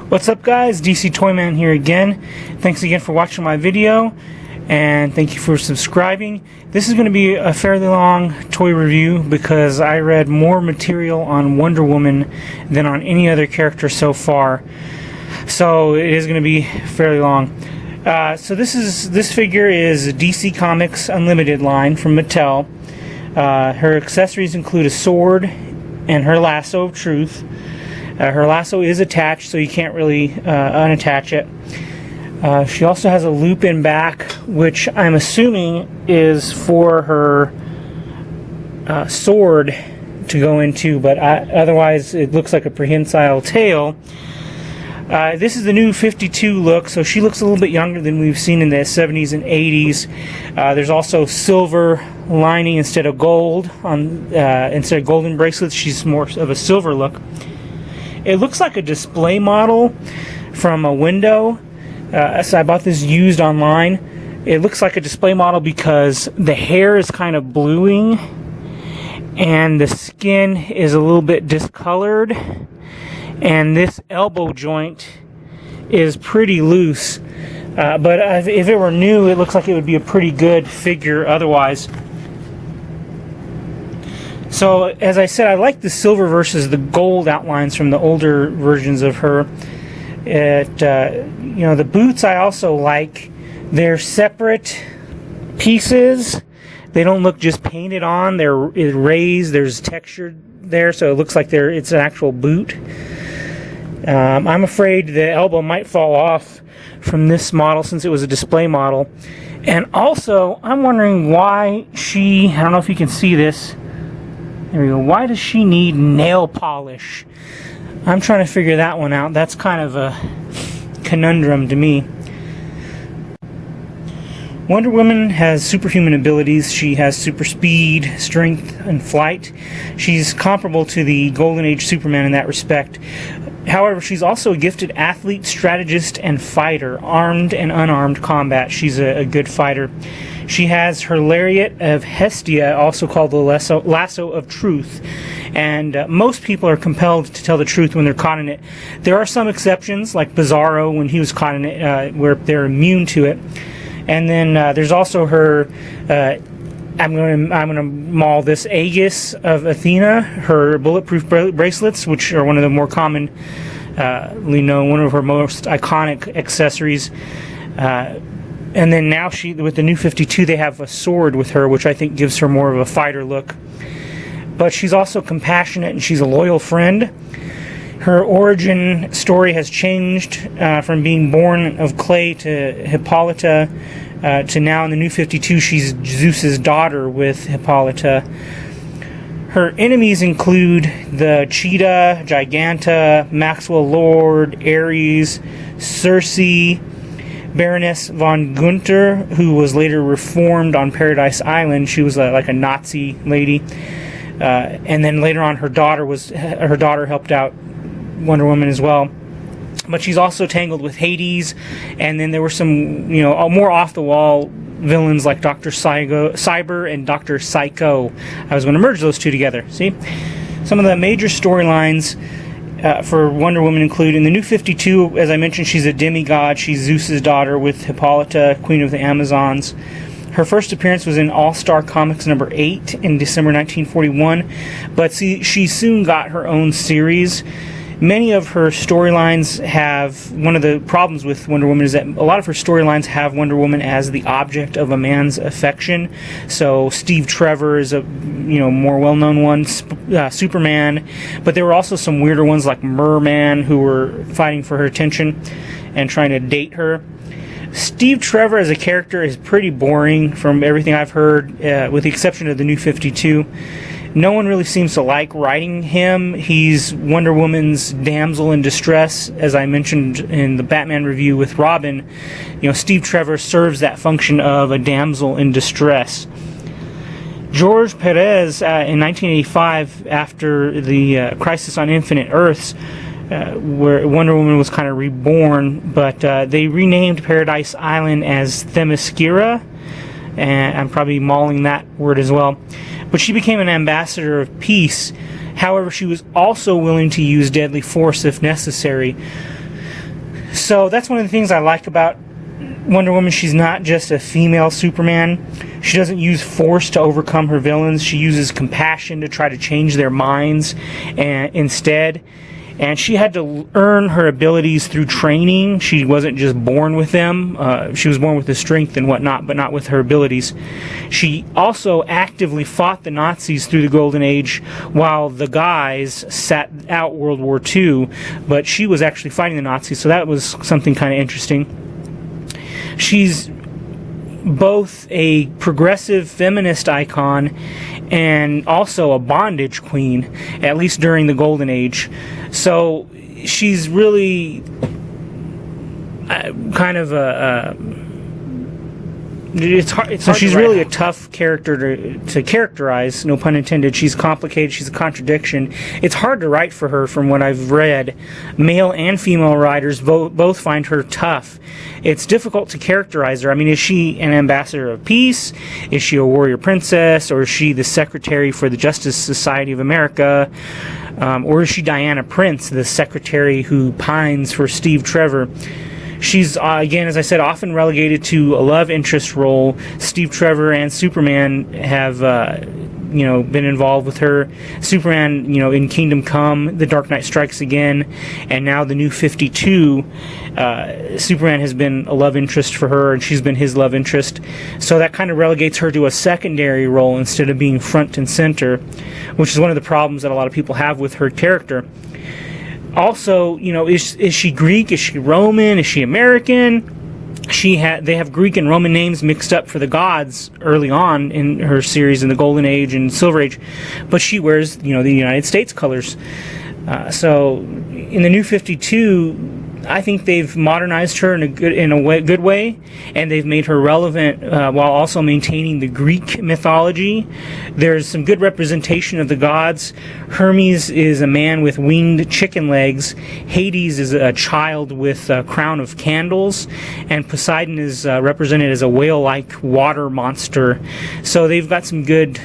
What's up, guys? DC Toyman here again. Thanks again for watching my video, and thank you for subscribing. This is going to be a fairly long toy review because I read more material on Wonder Woman than on any other character so far, so it is going to be fairly long. So this figure is a DC Comics Unlimited line from Mattel. Her accessories include a sword and her lasso of truth. Her lasso is attached, so you can't really unattach it. She also has a loop in back, which I'm assuming is for her sword to go into, but otherwise it looks like a prehensile tail. This is the new 52 look, so she looks a little bit younger than we've seen in the 70s and 80s. There's also silver lining instead of gold. Instead of golden bracelets, she's more of a silver look. It looks like a display model from a window. So I bought this used online. It looks like a display model because the hair is kind of bluing and the skin is a little bit discolored, and this elbow joint is pretty loose. But if it were new, it looks like it would be a pretty good figure otherwise. So, as I said, I like the silver versus the gold outlines from the older versions of her. The boots I also like. They're separate pieces. They don't look just painted on. They're raised. There's texture there, so it looks like it's an actual boot. I'm afraid the elbow might fall off from this model since it was a display model. And also, I'm wondering why I don't know if you can see this. There we go. Why does she need nail polish? I'm trying to figure that one out. That's kind of a conundrum to me. Wonder Woman has superhuman abilities. She has super speed, strength, and flight. She's comparable to the Golden Age Superman in that respect. However, she's also a gifted athlete, strategist, and fighter, armed and unarmed combat. She's a good fighter. She has her lariat of Hestia, also called the lasso of truth, and most people are compelled to tell the truth when they're caught in it. There are some exceptions, like Bizarro when he was caught in it, where they're immune to it. And then there's also her, I'm going to maul this, Aegis of Athena, her bulletproof bracelets, which are one of the more commonly known, one of her most iconic accessories. And then now with the new 52, they have a sword with her, which I think gives her more of a fighter look. But she's also compassionate and she's a loyal friend. Her origin story has changed from being born of clay to Hippolyta to now in the new 52 she's Zeus's daughter with Hippolyta. Her enemies include the Cheetah, Giganta, Maxwell Lord, Ares, Circe, Baroness von Gunther, who was later reformed on Paradise Island. She was like a Nazi lady. And then later on her daughter helped out Wonder Woman as well. But she's also tangled with Hades, and then there were some, more off-the-wall villains like Dr. Cyber and Dr. Psycho. I was going to merge those two together. See? Some of the major storylines for Wonder Woman include, in the new 52, as I mentioned, she's a demigod. She's Zeus's daughter with Hippolyta, Queen of the Amazons. Her first appearance was in All-Star Comics number 8 in December 1941, but she soon got her own series. Many of her storylines have, one of the problems with Wonder Woman is that a lot of her storylines have Wonder Woman as the object of a man's affection. So Steve Trevor is a more well-known one, Superman, but there were also some weirder ones like Merman who were fighting for her attention and trying to date her. Steve Trevor as a character is pretty boring from everything I've heard, with the exception of the new 52. No one really seems to like writing him. He's Wonder Woman's damsel in distress. As I mentioned in the Batman review with Robin, Steve Trevor serves that function of a damsel in distress. George Perez, in 1985, after the Crisis on Infinite Earths, where Wonder Woman was kind of reborn, but they renamed Paradise Island as Themyscira, and I'm probably mauling that word as well. But she became an ambassador of peace. However, she was also willing to use deadly force if necessary. So that's one of the things I like about Wonder Woman. She's not just a female Superman. She doesn't use force to overcome her villains. She uses compassion to try to change their minds instead. And she had to earn her abilities through training. She wasn't just born with them. She was born with the strength and whatnot, but not with her abilities. She also actively fought the Nazis through the Golden Age while the guys sat out World War II, but she was actually fighting the Nazis, so that was something kind of interesting. She's both a progressive feminist icon and also a bondage queen, at least during the Golden Age. So she's really kind of a it's hard. So she's really a tough character to characterize. No pun intended. She's complicated. She's a contradiction. It's hard to write for her, from what I've read. Male and female writers both find her tough. It's difficult to characterize her. I mean, is she an ambassador of peace? Is she a warrior princess? Or is she the secretary for the Justice Society of America? Or is she Diana Prince, the secretary who pines for Steve Trevor? She's, again, as I said, often relegated to a love interest role. Steve Trevor and Superman have, been involved with her. Superman, in Kingdom Come, The Dark Knight Strikes Again, and now the New 52, Superman has been a love interest for her, and she's been his love interest. So that kind of relegates her to a secondary role instead of being front and center, which is one of the problems that a lot of people have with her character. Also, is she Greek? Is she Roman? Is she American? They have Greek and Roman names mixed up for the gods early on in her series in the Golden Age and Silver Age, but she wears the United States colors. So in the New 52, I think they've modernized her in a good way, and they've made her relevant while also maintaining the Greek mythology. There's some good representation of the gods. Hermes is a man with winged chicken legs. Hades is a child with a crown of candles, and Poseidon is represented as a whale-like water monster. So they've got some good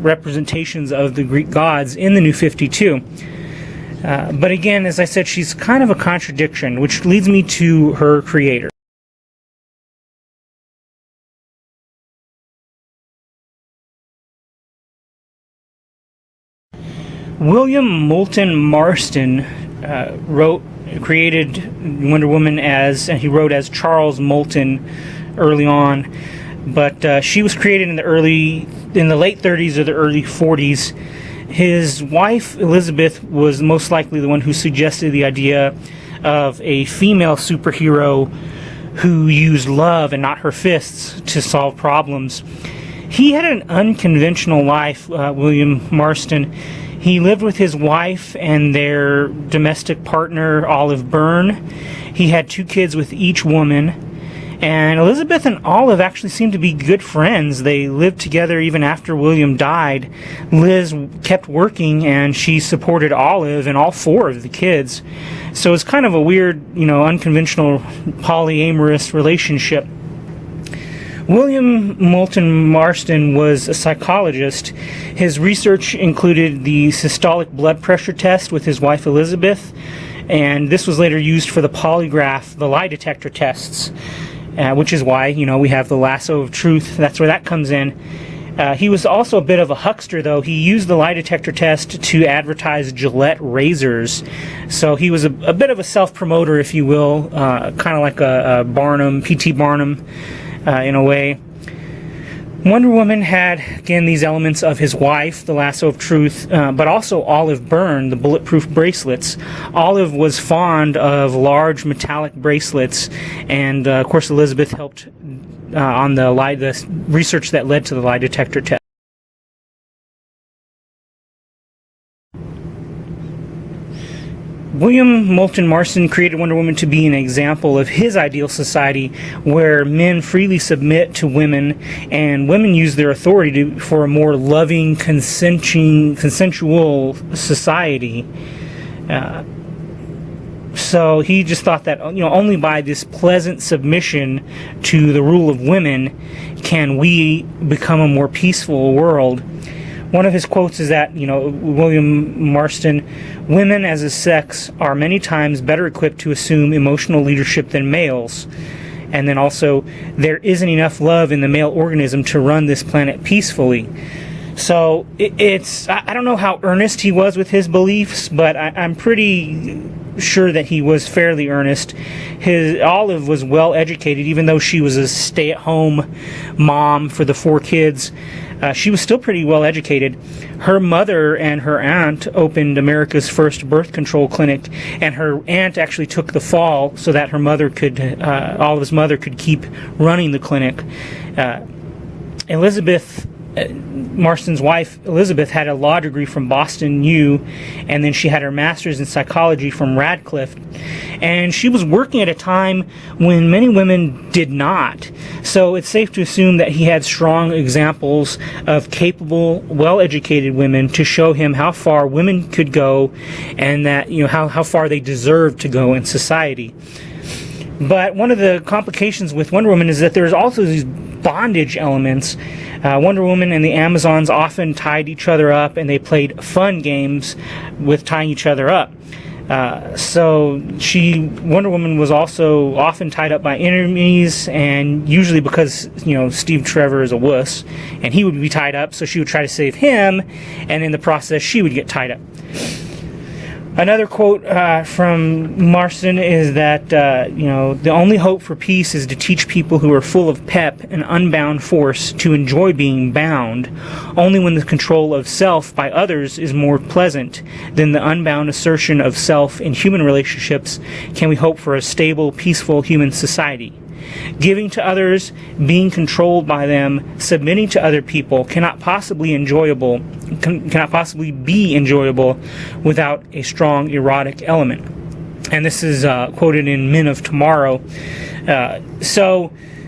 representations of the Greek gods in the New 52. But again, as I said, she's kind of a contradiction, which leads me to her creator. William Moulton Marston created Wonder Woman and he wrote as Charles Moulton early on, but she was created in the late 30s or the early 40s. His wife, Elizabeth, was most likely the one who suggested the idea of a female superhero who used love and not her fists to solve problems. He had an unconventional life, William Marston. He lived with his wife and their domestic partner, Olive Byrne. He had 2 kids with each woman. And Elizabeth and Olive actually seemed to be good friends. They lived together even after William died. Liz kept working, and she supported Olive and all 4 of the kids. So it's kind of a weird, unconventional polyamorous relationship. William Moulton Marston was a psychologist. His research included the systolic blood pressure test with his wife Elizabeth, and this was later used for the polygraph, the lie detector tests. Which is why, we have the lasso of truth. That's where that comes in. He was also a bit of a huckster, though. He used the lie detector test to advertise Gillette razors. So he was a bit of a self-promoter, if you will, kind of like a Barnum, P.T. Barnum, in a way. Wonder Woman had, again, these elements of his wife, the lasso of truth, but also Olive Byrne, the bulletproof bracelets. Olive was fond of large metallic bracelets, and of course Elizabeth helped on the research that led to the lie detector test. William Moulton Marston created Wonder Woman to be an example of his ideal society where men freely submit to women and women use their authority for a more loving, consensual society. So he just thought that only by this pleasant submission to the rule of women can we become a more peaceful world. One of his quotes is that, William Marston, women as a sex are many times better equipped to assume emotional leadership than males. And then also, there isn't enough love in the male organism to run this planet peacefully. So I don't know how earnest he was with his beliefs, but I'm pretty sure that he was fairly earnest. Olive was well educated, even though she was a stay-at-home mom for the 4 kids. She was still pretty well educated. Her mother and her aunt opened America's first birth control clinic, and her aunt actually took the fall so that Olive's mother could keep running the clinic. Marston's wife, Elizabeth, had a law degree from Boston U, and then she had her master's in psychology from Radcliffe. And she was working at a time when many women did not. So it's safe to assume that he had strong examples of capable, well-educated women to show him how far women could go, and that, how far they deserved to go in society. But one of the complications with Wonder Woman is that there's also these bondage elements. Wonder Woman and the Amazons often tied each other up, and they played fun games with tying each other up. Wonder Woman was also often tied up by enemies, and usually because, Steve Trevor is a wuss, and he would be tied up, so she would try to save him, and in the process she would get tied up. Another quote from Marston is that, the only hope for peace is to teach people who are full of pep and unbound force to enjoy being bound. Only when the control of self by others is more pleasant than the unbound assertion of self in human relationships can we hope for a stable, peaceful human society. Giving to others, being controlled by them, submitting to other people cannot possibly be enjoyable without a strong erotic element. And this is quoted in Men of Tomorrow.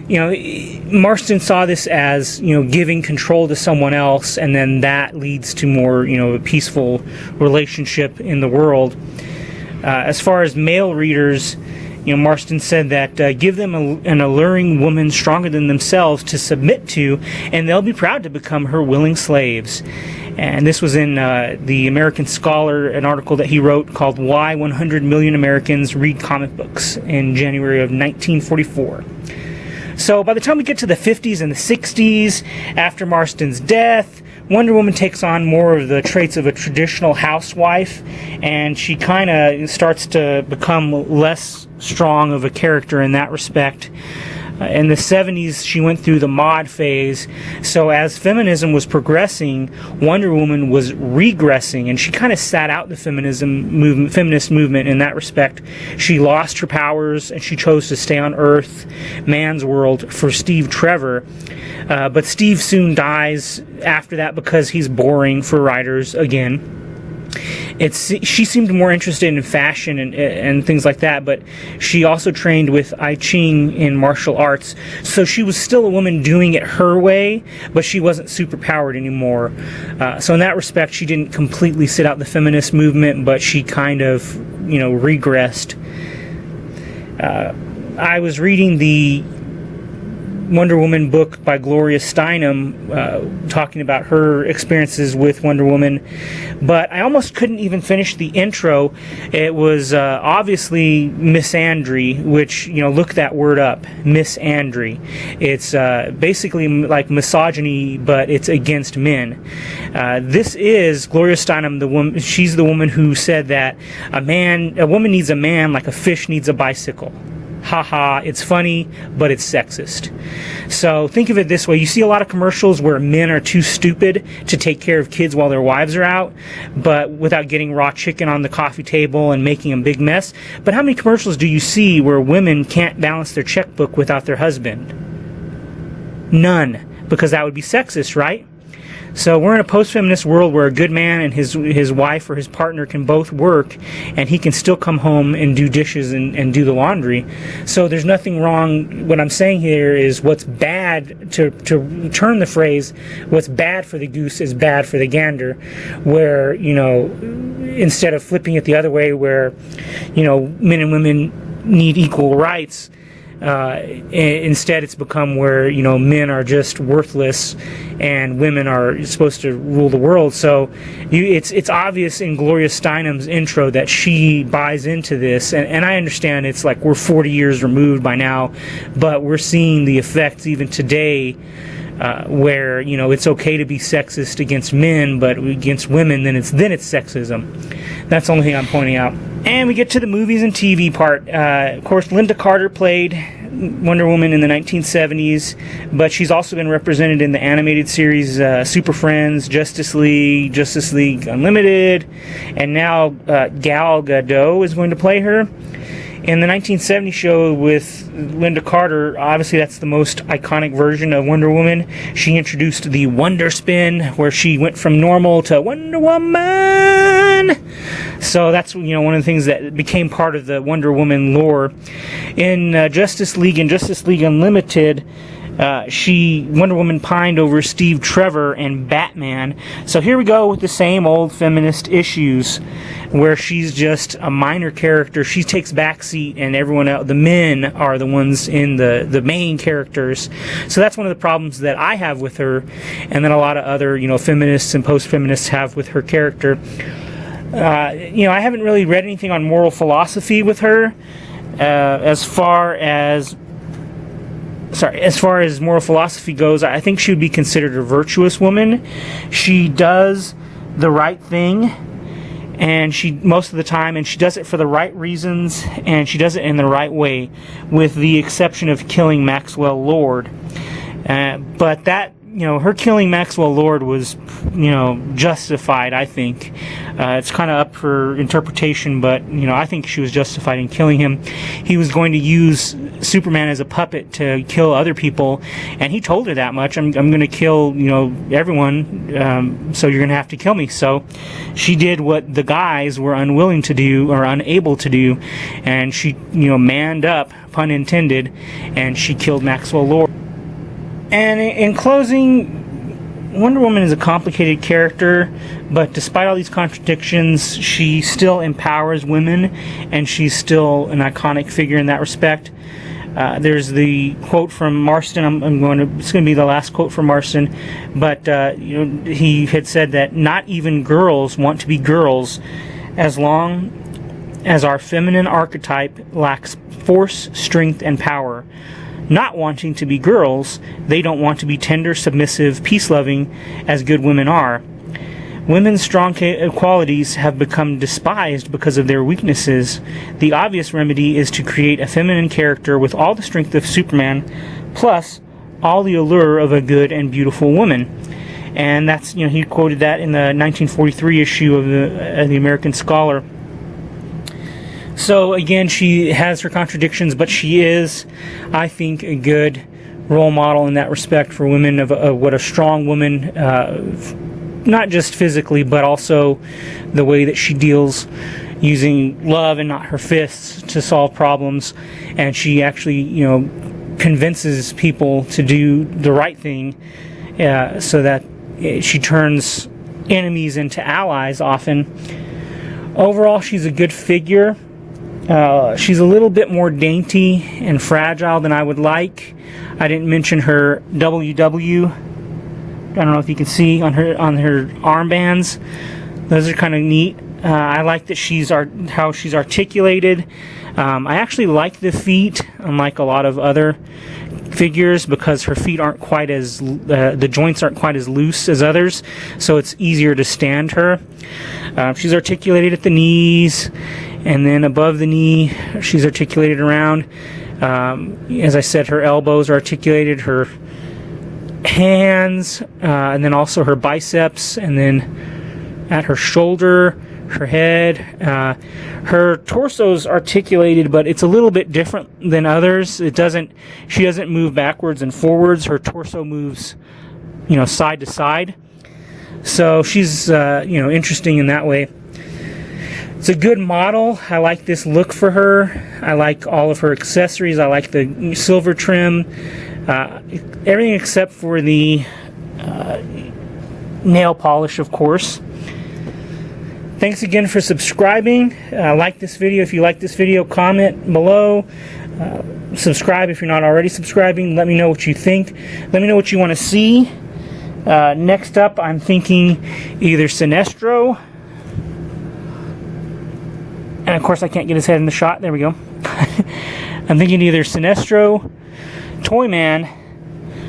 Marston saw this as, giving control to someone else, and then that leads to more, a peaceful relationship in the world. As far as male readers, Marston said that give them an alluring woman stronger than themselves to submit to, and they'll be proud to become her willing slaves. And this was in the American Scholar, an article that he wrote called Why 100 Million Americans Read Comic Books in January of 1944. So by the time we get to the 50s and the 60s, after Marston's death, Wonder Woman takes on more of the traits of a traditional housewife, and she kind of starts to become less strong of a character in that respect. In the 70s, she went through the mod phase, so as feminism was progressing, Wonder Woman was regressing, and she kind of sat out the feminist movement in that respect. She lost her powers, and she chose to stay on Earth, man's world, for Steve Trevor. But Steve soon dies after that because he's boring for writers again. She seemed more interested in fashion and things like that, but she also trained with I Ching in martial arts, so she was still a woman doing it her way, but she wasn't superpowered anymore. So in that respect, she didn't completely sit out the feminist movement, but she kind of, regressed. I was reading the Wonder Woman book by Gloria Steinem, talking about her experiences with Wonder Woman, but I almost couldn't even finish the intro. It was obviously misandry, which, look that word up, misandry. It's basically like misogyny, but it's against men. This is Gloria Steinem, the woman. She's the woman who said that a woman needs a man like a fish needs a bicycle. Haha, it's funny, but it's sexist. So think of it this way. You see a lot of commercials where men are too stupid to take care of kids while their wives are out, but without getting raw chicken on the coffee table and making a big mess. But how many commercials do you see where women can't balance their checkbook without their husband? None, because that would be sexist, right? So we're in a post-feminist world where a good man and his wife or his partner can both work, and he can still come home and do dishes and do the laundry. So there's nothing wrong. What I'm saying here is what's bad, to turn the phrase, what's bad for the goose is bad for the gander, where, instead of flipping it the other way where, men and women need equal rights, Instead, it's become where, you know, men are just worthless and women are supposed to rule the world. So it's obvious in Gloria Steinem's intro that she buys into this, and I understand it's like we're 40 years removed by now, but we're seeing the effects even today, where, you know, it's okay to be sexist against men, but against women, then it's sexism. That's the only thing I'm pointing out. And we get to the movies and TV part. Of course, Linda Carter played Wonder Woman in the 1970s, but she's also been represented in the animated series Super Friends, Justice League Unlimited, and now Gal Gadot is going to play her. In the 1970 show with Linda Carter, obviously that's the most iconic version of Wonder Woman. She introduced the Wonder Spin, where she went from normal to Wonder Woman. So that's, you know, one of the things that became part of the Wonder Woman lore. In Justice League and Justice League Unlimited, Wonder Woman pined over Steve Trevor and Batman. So here we go with the same old feminist issues, where she's just a minor character. She takes backseat, and everyone else, the men, are the ones in the main characters. So that's one of the problems that I have with her, and that a lot of other, you know, feminists and post-feminists have with her character. You know, I haven't really read anything on moral philosophy with her, as far as moral philosophy goes. I think she would be considered a virtuous woman. She does the right thing, and most of the time, and she does it for the right reasons, and she does it in the right way, with the exception of killing Maxwell Lord. But that, you know, her killing Maxwell Lord was, you know, justified, I think. It's kind of up for interpretation, but, you know, I think she was justified in killing him. He was going to use Superman as a puppet to kill other people, and he told her that much. I'm going to kill, you know, everyone, so you're going to have to kill me. So she did what the guys were unwilling to do, or unable to do, and she, you know, manned up, pun intended, and she killed Maxwell Lord. And in closing, Wonder Woman is a complicated character, but despite all these contradictions, she still empowers women, and she's still an iconic figure in that respect. There's the quote from Marston. It's going to be the last quote from Marston, but you know, he had said that not even girls want to be girls, as long as our feminine archetype lacks force, strength, and power. Not wanting to be girls, they don't want to be tender, submissive, peace-loving, as good women are. Women's strong qualities have become despised because of their weaknesses. The obvious remedy is to create a feminine character with all the strength of Superman, plus all the allure of a good and beautiful woman. And that's, you know, he quoted that in the 1943 issue of the American Scholar. So again, she has her contradictions, but she is, I think, a good role model in that respect for women, of what a strong woman, not just physically, but also the way that she deals using love and not her fists to solve problems. And she actually, you know, convinces people to do the right thing, so that she turns enemies into allies often. Overall, she's a good figure. She's a little bit more dainty and fragile than I would like. I didn't mention her WW. I don't know if you can see on her armbands. Those are kind of neat. I like that how she's articulated. I actually like the feet, unlike a lot of other figures, because her feet aren't quite as the joints aren't quite as loose as others, so it's easier to stand her. She's articulated at the knees, and then above the knee she's articulated around. As I said, her elbows are articulated, her hands, and then also her biceps, and then at her shoulder, her head. Her torso's articulated, but it's a little bit different than others. She doesn't move backwards and forwards. Her torso moves, you know, side to side. So she's, you know, interesting in that way. It's a good model. I like this look for her. I like all of her accessories. I like the silver trim. Everything except for the nail polish, of course. Thanks again for subscribing. Like this video. If you like this video, comment below. subscribe if you're not already subscribing. Let me know what you think. Let me know what you want to see. Next up, I'm thinking either Sinestro, and of course I can't get his head in the shot. There we go. I'm thinking either Sinestro, Toyman,